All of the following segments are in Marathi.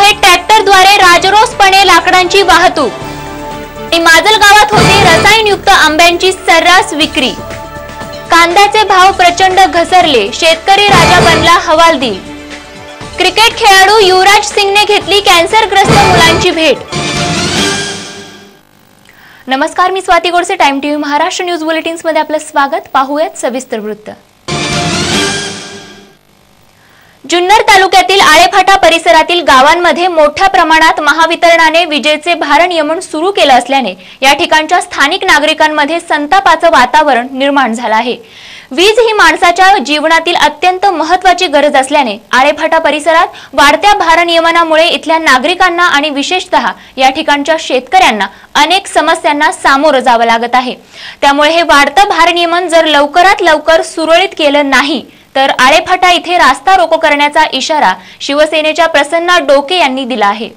थेट ट्रॅक्टरद्वारे राजरोसपणे लाकडांची वाहतूक आणि माजल गावात होती रसायनयुक्त आंब्यांची सर्रास विक्री। कांद्याचे भाव प्रचंड घसरले, शेतकरी राजा बनला हवालदिल। क्रिकेट खेळाडू युवराज सिंगने घेतली कॅन्सरग्रस्त मुलांची भेट। नमस्कार, मी Swati Godse, time TV Maharashtra news bulletins मध्ये आपलं स्वागत। पाहूयात सविस्तर वृत्त। जुन्नर तालुक्यातील आळेफाटा परिसरातील गावांमध्ये मोठ्या प्रमाणात महावितरणाने विजेचे भारनियमन सुरू केलं असल्याने या ठिकाणच्या स्थानिक नागरिकांमध्ये संतापाचं वातावरण निर्माण झालं आहे। वीज ही माणसाच्या जीवनातील अत्यंत महत्त्वाची गरज असल्याने आळेफाटा परिसरात वाढत्या भारनियमनामुळे इथल्या नागरिकांना आणि विशेषतः या ठिकाणच्या शेतकऱ्यांना अनेक समस्यांना सामोरं जावं लागत आहे। त्यामुळे हे वाढतं भारनियमन जर लवकरात लवकर सुरळीत केलं नाही तर आळेफाटा इथे रास्ता रोको करण्याचा इशारा शिवसेनेच्या प्रसन्ना डोके यांनी दिला आहे।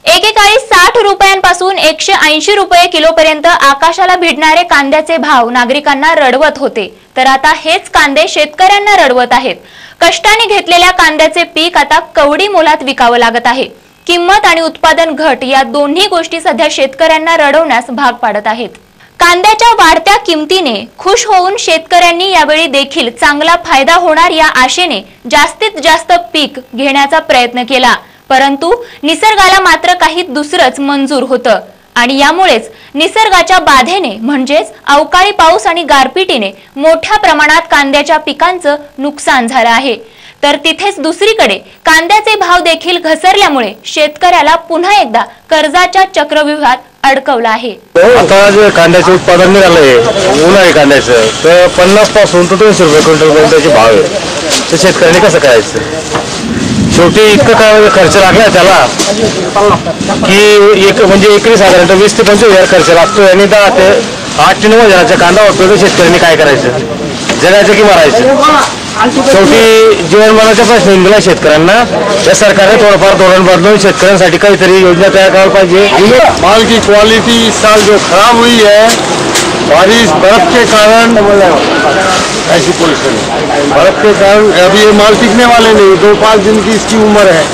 एकेकाळी 60 रुपयांपासून 180 रुपये किलोपर्यंत आकाशाला भिडणारे कांद्याचे भाव नागरिकांना रडवत होते, तर आता हेच कांदे शेतकऱ्यांना रडवत आहेत। कष्टाने घेतलेल्या कांद्याचे पीक आता कवडी मोलात विकावं लागत आहे। किंमत आणि उत्पादन घट या दोन्ही गोष्टी सध्या शेतकऱ्यांना रडवण्यास भाग पाडत आहेत। कांद्याच्या वाढत्या किमतीने खुश होऊन शेतकऱ्यांनी यावेळी देखील चांगला फायदा होणार या आशेने जास्तीत जास्त पीक घेण्याचा प्रयत्न केला, परंतु निसर्गाला मात्र काही दुसरंच मंजूर होतं आणि यामुळेच निसर्गाच्या बाधेने म्हणजेच अवकाळी पाऊस आणि गारपिटीने मोठ्या प्रमाणात कांद्याच्या पिकांचं नुकसान झालं आहे। तर तिथेच दुसरीकडे कांद्याचे भाव देखील घसरल्यामुळे शेतकऱ्याला पुन्हा एकदा कर्जाच्या चक्रव्यूहात अडकवलं आहे। आता जे कांद्याचे उत्पादन निघालंय उन्हाळी कांद्याचं, तर 50 पासून तर 200 रुपये क्विंटल पर्यंतचे भाव आहे। तर शेतकऱ्यांनी कसं करायचं? शेवटी इतकं काय खर्च लागलाय त्याला की एक म्हणजे एकरी साधारणतः 20 ते 25 हजार खर्च लागतो आणि 10 ते 8 ते 9 हजाराचा कांदा होतो। तर शेतकऱ्यांनी काय करायचं? जगायचं की मरायचं? शेवटी जीवनमानाचा प्रश्न येऊन गेला शेतकऱ्यांना। या सरकारने थोडंफार धोरण बदलून शेतकऱ्यांसाठी काहीतरी योजना तयार करायला पाहिजे। माल की क्वालिटी इस साल जो खराब हुई है बारिश बर्फ के कारण, ऐसी पोजीशन है। बर्फ के कारण अभी ये माल टिकने वाले नहीं। 2-5 दिन की इसकी उम्र है।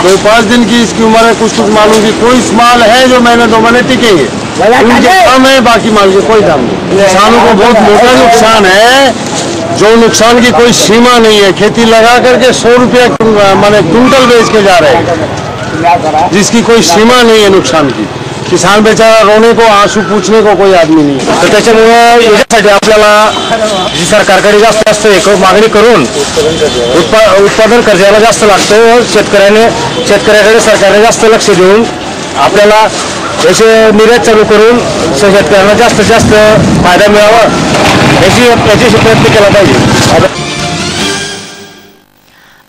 2-5 दिन की इसकी उम्र है। कुछ मालों की कोई माल है जो महीने 2 महीने टिकेंगे, उनके कम है, बाकी माल के कोई दाम नहीं। किसानों को बहुत मोटा नुकसान है, जो नुकसान की कोई सीमा नहीं है। खेती लगा करके 100 रुपया माने क्विंटल बेच के जा रहे हैं, जिसकी कोई सीमा नहीं है नुकसान की। किसान बेचारा रोने को आंसू पूछने को कोई आदमी नहीं है। तर त्याच्यामुळे याच्यासाठी आपल्याला जी सरकारकडे जास्त मागणी करून उत्पादन खर्च याला जास्त लागतो। शेतकऱ्याकडे सरकारने जास्त लक्ष देऊन आपल्याला याचे निर्यात चालू करून शेतकऱ्यांना जास्तीत जास्त फायदा मिळावा याची प्रयत्न केला पाहिजे।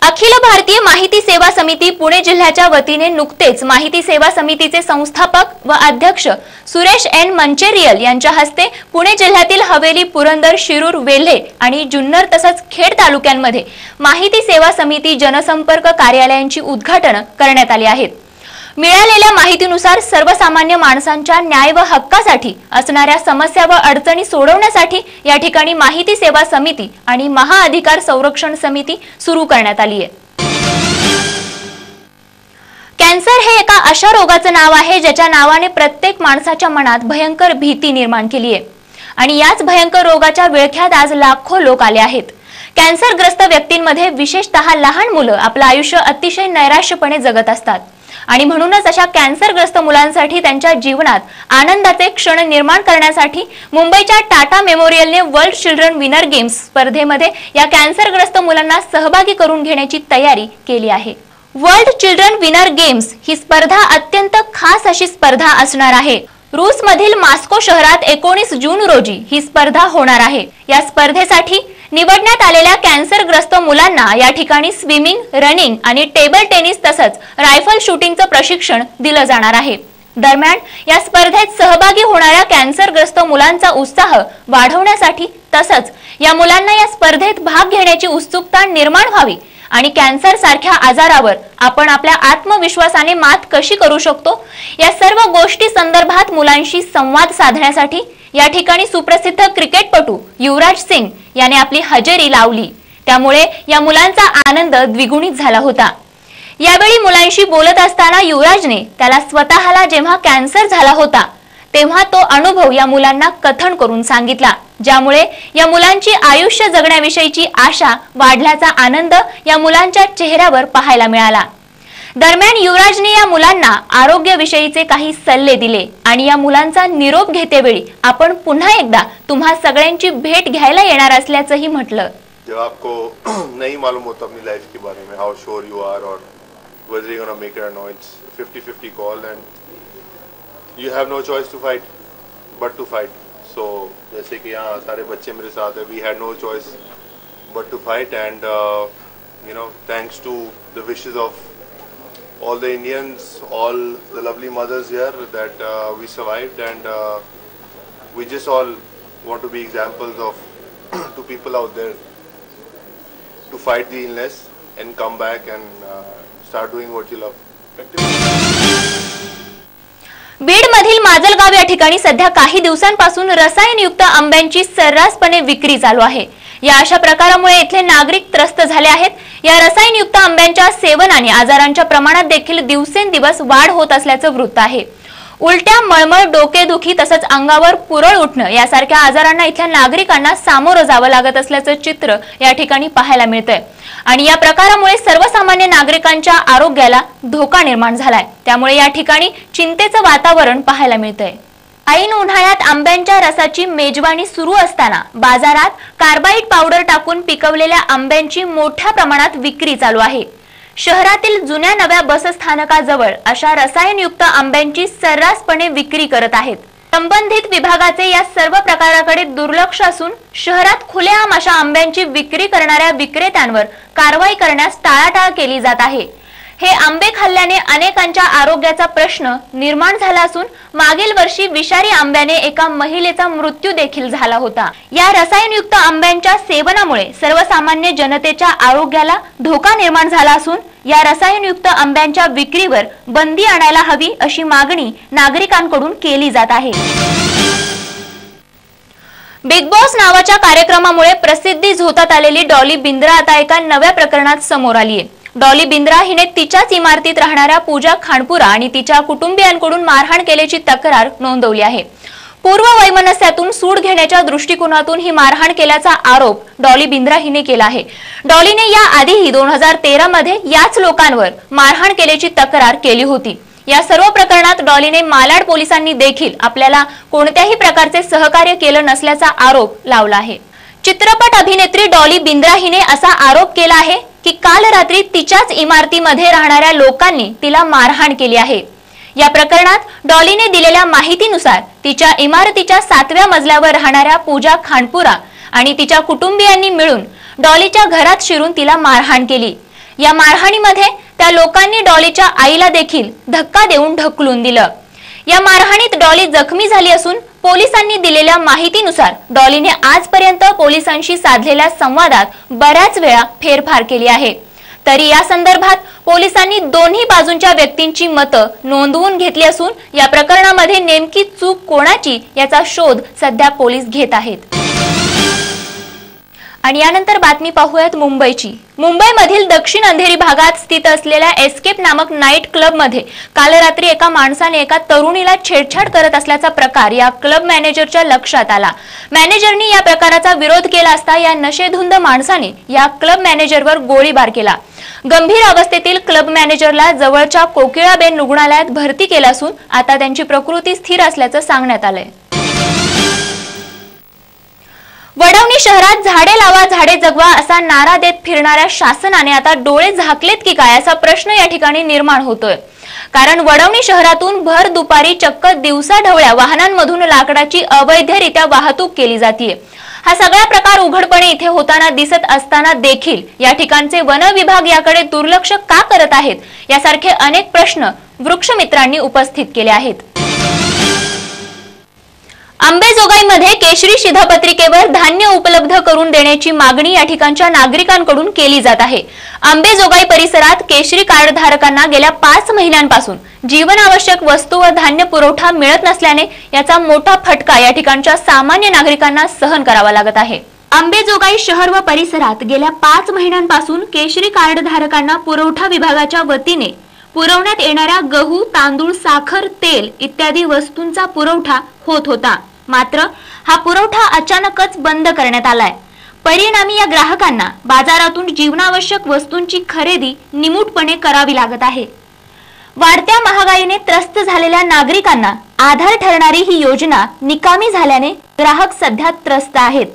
अखिल भारतीय माहिती सेवा समिती पुणे जिल्ह्याच्या वतीने नुकतेच माहिती सेवा समितीचे संस्थापक व अध्यक्ष सुरेश एन मंचेरियल यांच्या हस्ते पुणे जिल्ह्यातील हवेली, पुरंदर, शिरूर, वेल्हे आणि जुन्नर तसंच खेड तालुक्यांमध्ये माहिती सेवा समिती जनसंपर्क कार्यालयांची उद्घाटन करण्यात आली आहेत। मिळालेल्या माहितीनुसार सर्वसामान्य माणसांच्या न्याय व हक्कासाठी असणाऱ्या समस्या व अडचणी सोडवण्यासाठी या ठिकाणी माहिती सेवा समिती आणि महाअधिकार संरक्षण समिती सुरू करण्यात आली आहे। कॅन्सर हे एका अशा रोगाचं नाव आहे ज्याच्या नावाने प्रत्येक माणसाच्या मनात भयंकर भीती निर्माण केली आहे आणि याच भयंकर रोगाच्या विळख्यात आज लाखो लोक आले आहेत। कॅन्सरग्रस्त व्यक्तींमध्ये विशेषतः लहान मुलं आपलं आयुष्य अतिशय नैराश्यपणे जगत असतात आणि म्हणूनच अशा कॅन्सरग्रस्त मुलांसाठी त्यांच्या जीवनात आनंदाचे क्षण निर्माण करण्यासाठी मुंबईच्या टाटा मेमोरियलने वर्ल्ड चिल्ड्रन विनर गेम्स स्पर्धेमध्ये या कॅन्सरग्रस्त मुलांना सहभागी करून घेण्याची तयारी केली आहे। वर्ल्ड चिल्ड्रन विनर गेम्स ही स्पर्धा अत्यंत खास अशी स्पर्धा असणार आहे। रूसमधील मॉस्को शहरात 19 जून रोजी ही स्पर्धा होणार आहे। या स्पर्धेसाठी निवडण्यात आलेल्या कॅन्सरग्रस्त मुलांना या ठिकाणी स्विमिंग, रनिंग आणि टेबल टेनिस तसंच रायफल शूटिंगचं प्रशिक्षण दिलं जाणार आहे। दरम्यान या स्पर्धेत सहभागी होणाऱ्या कॅन्सरग्रस्त मुलांचा उत्साह वाढवण्यासाठी तसंच या मुलांना या स्पर्धेत भाग घेण्याची उत्सुकता निर्माण व्हावी आणि कॅन्सर सारख्या आजारावर आपण आपल्या आत्मविश्वासाने मात कशी करू शकतो या सर्व गोष्टी संदर्भात मुलांशी संवाद साधण्यासाठी या ठिकाणी सुप्रसिद्ध क्रिकेटपटू युवराज सिंग याने आपली हजेरी लावली। त्यामुळे या मुलांचा आनंद द्विगुणित झाला होता। यावेळी मुलांशी बोलत असताना युवराजने त्याला स्वतःला जेव्हा कॅन्सर झाला होता तेव्हा तो अनुभव या मुलांना कथन करून सांगितला, ज्यामुळे या मुलांची आयुष्य जगण्याविषयीची आशा वाढल्याचा आनंद या मुलांच्या चेहऱ्यावर पाहायला मिळाला। दरम्यान युवराजने या मुलांना आरोग्याविषयीचे काही सल्ले दिले आणि या मुलांचा निरोप घेतेवेळी आपण पुन्हा एकदा तुम्हा सगळ्यांची भेट घ्यायला येणार असल्याचंही म्हटलं। जब आपको नहीं मालूम होता अपनी लाइफ के बारे में, हाउ श्योर यू आर और whether you're gonna make it or no, it's 50-50 call and you have no choice to fight but to fight. So जैसे कि यहाँ सारे बच्चे मेरे साथ हैं, we had no choice but to fight and you know, thanks to the wishes of all the Indians, all the lovely mothers here, that we survived and we just all want to be examples of to people out there to fight the illness and come back and start doing what you love. Beed मधील माजलगाव या ठिकाणी सध्या काही दिवसांपासून रसायनयुक्त आंब्यांची सर्रासपणे विक्री चालू आहे। या अशा प्रकारामुळे इथले नागरिक त्रस्त झाले आहेत। या रसायनयुक्त आंब्यांच्या सेवनाने आजारांच्या प्रमाणात देखील दिवसेंदिवस वाढ होत असल्याचं वृत्त आहे। उलट्या, मळमळ, डोकेदुखी तसंच अंगावर पुरळ उठणं यासारख्या आजारांना इथल्या नागरिकांना सामोरं जावं लागत असल्याचं चित्र या ठिकाणी पाहायला मिळतंय आणि या प्रकारामुळे सर्वसामान्य नागरिकांच्या आरोग्याला धोका निर्माण झालाय। त्यामुळे या ठिकाणी चिंतेचं वातावरण पाहायला मिळतंय। ऐन उन्हाळ्यात आंब्यांच्या रसाची मेजवानी सुरू असताना बाजारात कार्बाइड पावडर टाकून पिकवलेल्या आंब्यांची मोठ्या प्रमाणात विक्री चालू आहे। शहरातील जुन्या नव्या बसस्थानकाजवळ अशा रसायनयुक्त आंब्यांची सर्रासपणे विक्री करत आहेत। संबंधित विभागाचे या सर्व प्रकाराकडे दुर्लक्ष असून शहरात खुलेआम अशा आंब्यांची विक्री करणाऱ्या विक्रेत्यांवर कारवाई करण्यास टाळाटाळ केली जात आहे। हे आंबे खाल्ल्याने अनेकांच्या आरोग्याचा प्रश्न निर्माण झाला असून मागील वर्षी विषारी आंब्याने एका महिलेचा मृत्यू देखील झाला होता। या रसायनयुक्त आंब्यांच्या सेवनामुळे सर्वसामान्य जनतेच्या आरोग्याला धोका निर्माण झाला असून या रसायनयुक्त आंब्यांच्या विक्रीवर बंदी आणायला हवी अशी मागणी नागरिकांकडून केली जात आहे। बिग बॉस नावाच्या कार्यक्रमामुळे प्रसिद्धी झोतात आलेली डॉली बिंद्रा आता एका नव्या प्रकरणात समोर आली आहे। डॉली बिंद्रा हिने तिच्याच इमारतीत राहणाऱ्या पूजा खानपुरा आणि तिच्या कुटुंबियांकडून मारहाण केल्याची तक्रार नोंदवली आहे। पूर्व वैमनस्यातून सूड घेण्याच्या दृष्टिकोनातून ही मारहाण केल्याचा आरोप डॉली बिंद्रा हिने केला आहे। डॉलीने या आधीही 2013 मध्ये याच लोकांवर मारहाण केल्याची तक्रार केली होती। या सर्व प्रकरणात डॉलीने मालाड पोलिसांनी देखील आपल्याला कोणत्याही प्रकारचे सहकार्य केलं नसल्याचा आरोप लावला आहे। चित्रपट अभिनेत्री डॉली बिंद्रा हिने असा आरोप केला आहे की काल रात्री तिच्याच इमारतीमध्ये राहणाऱ्या लोकांनी तिला मारहाण केली आहे। या प्रकरणात डॉलीने दिलेल्या माहितीनुसार तिच्या इमारतीच्या 7व्या मजल्यावर राहणाऱ्या पूजा खानपुरा आणि तिच्या कुटुंबियांनी मिळून डॉलीच्या घरात शिरून तिला मारहाण केली। या मारहाणीमध्ये त्या लोकांनी डॉलीच्या आईला देखील धक्का देऊन ढकलून दिलं। या मारहाणीत डॉली जखमी झाली असून पोलिसांनी दिलेल्या माहितीनुसार डॉलीने आजपर्यंत पोलिसांशी साधलेल्या संवादात बऱ्याच वेळा फेरफार केली आहे। तरी या संदर्भात पोलिसांनी दोन्ही बाजूंच्या व्यक्तींची मतं नोंदवून घेतली असून या प्रकरणामध्ये नेमकी चूक कोणाची याचा शोध सध्या पोलीस घेत आहेत। आणि यानंतर बातमी पाहूयात मुंबईची। मुंबईमधील दक्षिण अंधेरी भागात स्थित असलेल्या एस्केप नामक नाईट क्लब मध्ये काल रात्री एका माणसाने एका तरुणीला छेडछाड करत असल्याचा प्रकार या क्लब मॅनेजरच्या लक्षात आला। मॅनेजरनी या प्रकाराचा विरोध केला असता या नशेधुंद माणसाने या क्लब मॅनेजरवर गोळीबार केला। गंभीर अवस्थेतील क्लब मॅनेजरला जवळच्या कोकिळाबेन रुग्णालयात भरती केलं असून आता त्यांची प्रकृती स्थिर असल्याचं सांगण्यात आलंय। वडवणी शहरात झाडे लावा झाडे जगवा असा नारा देत फिरणाऱ्या शासनाने आता डोळे झाकलेत की काय असा प्रश्न या ठिकाणी निर्माण होतोय। कारण वडवणी शहरातून भर दुपारी चक्क दिवसाढवळ्या वाहनांमधून लाकडाची अवैधरित्या वाहतूक केली जाते। हा सगळा प्रकार उघडपणे इथे होताना दिसत असताना देखील या ठिकाणचे वन विभाग याकडे दुर्लक्ष का करत आहेत यासारखे अनेक प्रश्न वृक्षमित्रांनी उपस्थित केले आहेत। अंबेजोगाईमध्ये केशरी शिधापत्रिकेवर धान्य उपलब्ध करून देण्याची मागणी या ठिकाणच्या नागरिकांकडून केली जात आहे। अंबेजोगाई परिसरात केशरी कार्ड धारकांना गेल्या 5 महिन्यांपासून जीवनावश्यक वस्तू व धान्य पुरवठा मिळत नसल्याने याचा मोठा फटका या ठिकाणच्या सामान्य नागरिकांना सहन करावा लागत आहे। अंबेजोगाई शहर व परिसरात गेल्या 5 महिन्यांपासून केशरी कार्ड धारकांना पुरवठा विभागाच्या वतीने पुरवण्यात येणाऱ्या गहू, तांदूळ, साखर, तेल इत्यादी वस्तूंचा पुरवठा होत होता. मात्र हा पुरवठा अचानकच बंद करण्यात आलाय. परिणामी या ग्राहकांना बाजारातून जीवनावश्यक वस्तूंची खरेदी निमूटपणे करावी लागत आहे. वाढत्या महागाईने त्रस्त झालेल्या नागरिकांना आधार ठरणारी ही योजना निकामी झाल्याने ग्राहक सध्या त्रस्त आहेत.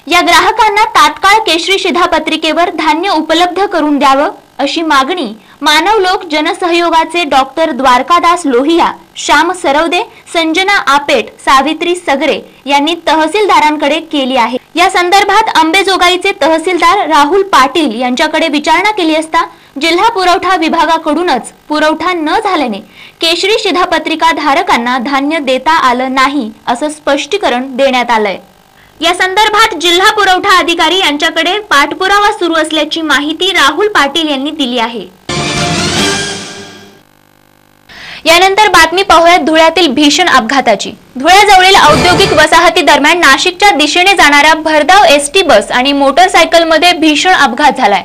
या ग्राहकांना तात्काळ केशरी शिधापत्रिकेवर धान्य उपलब्ध करून द्यावं अशी मागणी मानवलोक जनसहयोगाचे डॉक्टर द्वारकादास लोहिया, श्याम सरवदे, संजना आपेट, सावित्री सगरे यांनी तहसीलदारांकडे केली आहे. या संदर्भात अंबेजोगाईचे तहसीलदार राहुल पाटील यांच्याकडे विचारणा केली असता जिल्हा पुरवठा विभागाकडूनच पुरवठा न झाल्याने केशरी शिधापत्रिका धारकांना धान्य देता आलं नाही असं स्पष्टीकरण देण्यात आलंय. या संदर्भात जिल्हा पुरवठा अधिकारी यांच्याकडे पाठपुरावा सुरू असल्याची माहिती राहुल पाटील यांनी दिली आहे. यानंतर बातमी पाहूयात धुळ्यातील भीषण अपघाताची. धुळ्याजवळील औद्योगिक वसाहती दरम्यान नाशिकच्या दिशेने जाणाऱ्या भरधाव एसटी बस आणि मोटरसायकलमध्ये भीषण अपघात झालाय.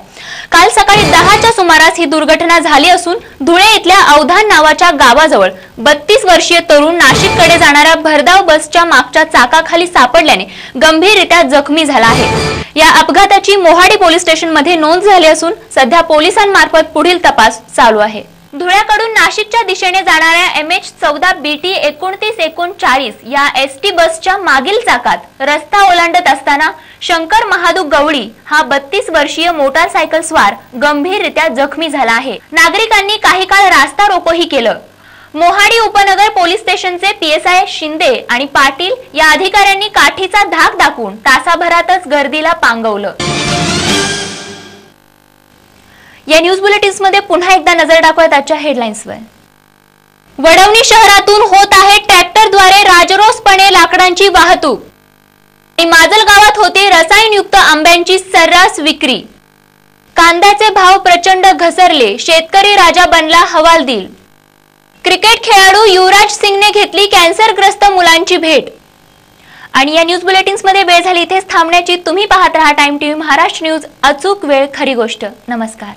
काल सकाळी 10च्या सुमारास ही दुर्घटना झाली असून धुळे इथल्या अवधान नावाच्या गावाजवळ 32 वर्षीय तरुण नाशिककडे जाणाऱ्या भरधाव बसच्या मागच्या चाकाखाली सापडल्याने गंभीररित्या जखमी झाला आहे. या अपघाताची मोहाडी पोलीस स्टेशनमध्ये नोंद झाली असून सध्या पोलिसांमार्फत पुढील तपास चालू आहे. धुळ्याकडून नाशिकच्या दिशेने जाणाऱ्या MH14 BT 2939 या एसटी बसच्या मागील चाकात रस्ता ओलांडत असताना शंकर महादू गवळी हा 32 वर्षीय मोटारसायकल स्वार गंभीररित्या जखमी झाला आहे. नागरिकांनी काही काळ रास्ता रोकोही केलं. मोहाडी उपनगर पोलीस स्टेशनचे PSI शिंदे आणि पाटील या अधिकाऱ्यांनी काठीचा धाक दाखवून तासाभरातच गर्दीला पांगवलं. या न्यूज बुलेटिन्स मध्ये पुन्हा एकदा नजर टाकूयात आजच्या हेडलाईन्सवर. वडवणी शहरातून होत आहे ट्रॅक्टरद्वारे राजरोसपणे लाकडांची वाहतूक. माजल गावात होते रसायनयुक्त आंब्यांची सर्रास विक्री. कांद्याचे भाव प्रचंड घसरले, शेतकरी राजा बनला हवालदिल. क्रिकेट खेळाडू युवराज सिंगने घेतली कॅन्सरग्रस्त मुलांची भेट. आणि या न्यूज बुलेटिन्स मध्ये वेळ झाली इथेच थांबण्याची. तुम्ही पाहत रहा टाइम TV महाराष्ट्र न्यूज, अचूक वेळ खरी गोष्ट. नमस्कार.